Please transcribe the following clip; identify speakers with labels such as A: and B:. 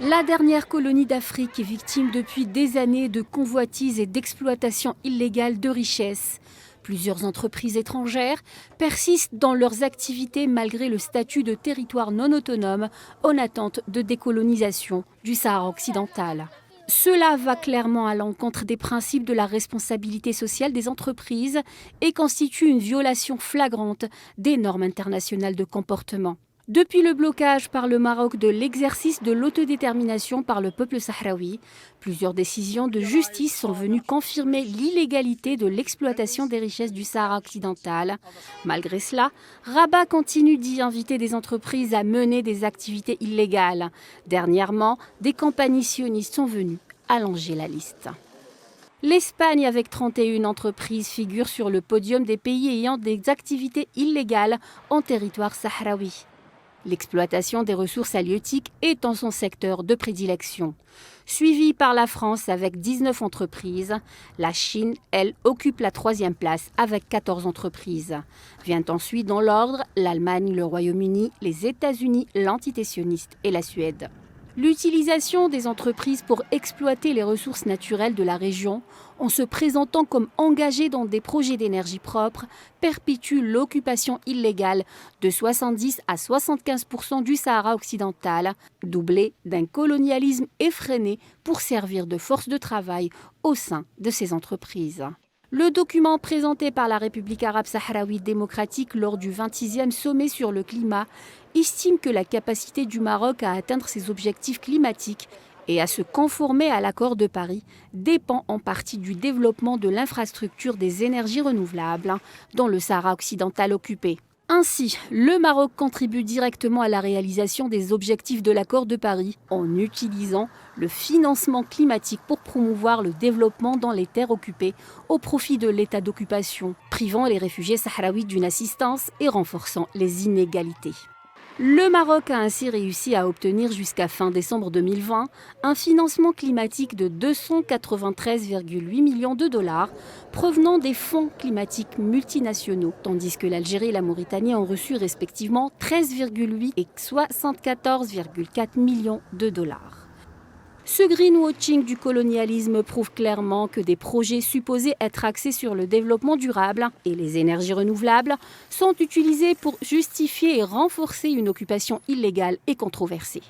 A: La dernière colonie d'Afrique est victime depuis des années de convoitises et d'exploitation illégale de richesses. Plusieurs entreprises étrangères persistent dans leurs activités malgré le statut de territoire non autonome en attente de décolonisation du Sahara occidental. Cela va clairement à l'encontre des principes de la responsabilité sociale des entreprises et constitue une violation flagrante des normes internationales de comportement. Depuis le blocage par le Maroc de l'exercice de l'autodétermination par le peuple sahraoui, plusieurs décisions de justice sont venues confirmer l'illégalité de l'exploitation des richesses du Sahara occidental. Malgré cela, Rabat continue d'y inviter des entreprises à mener des activités illégales. Dernièrement, des compagnies sionistes sont venues allonger la liste. L'Espagne, avec 31 entreprises, figure sur le podium des pays ayant des activités illégales en territoire sahraoui. L'exploitation des ressources halieutiques est en son secteur de prédilection. Suivie par la France avec 19 entreprises, la Chine, elle, occupe la 3e place avec 14 entreprises. Vient ensuite dans l'ordre l'Allemagne, le Royaume-Uni, les États-Unis, l'entité sioniste et la Suède. L'utilisation des entreprises pour exploiter les ressources naturelles de la région, en se présentant comme engagées dans des projets d'énergie propre, perpétue l'occupation illégale de 70 à 75% du Sahara occidental, doublée d'un colonialisme effréné pour servir de force de travail au sein de ces entreprises. Le document présenté par la République arabe sahraoui démocratique lors du 26e sommet sur le climat estime que la capacité du Maroc à atteindre ses objectifs climatiques et à se conformer à l'accord de Paris dépend en partie du développement de l'infrastructure des énergies renouvelables dans le Sahara occidental occupé. Ainsi, le Maroc contribue directement à la réalisation des objectifs de l'accord de Paris en utilisant le financement climatique pour promouvoir le développement dans les terres occupées au profit de l'état d'occupation, privant les réfugiés sahraouis d'une assistance et renforçant les inégalités. Le Maroc a ainsi réussi à obtenir jusqu'à fin décembre 2020 un financement climatique de 293,8 millions de dollars provenant des fonds climatiques multinationaux, tandis que l'Algérie et la Mauritanie ont reçu respectivement 13,8 et 74,4 millions de dollars. Ce greenwashing du colonialisme prouve clairement que des projets supposés être axés sur le développement durable et les énergies renouvelables sont utilisés pour justifier et renforcer une occupation illégale et controversée.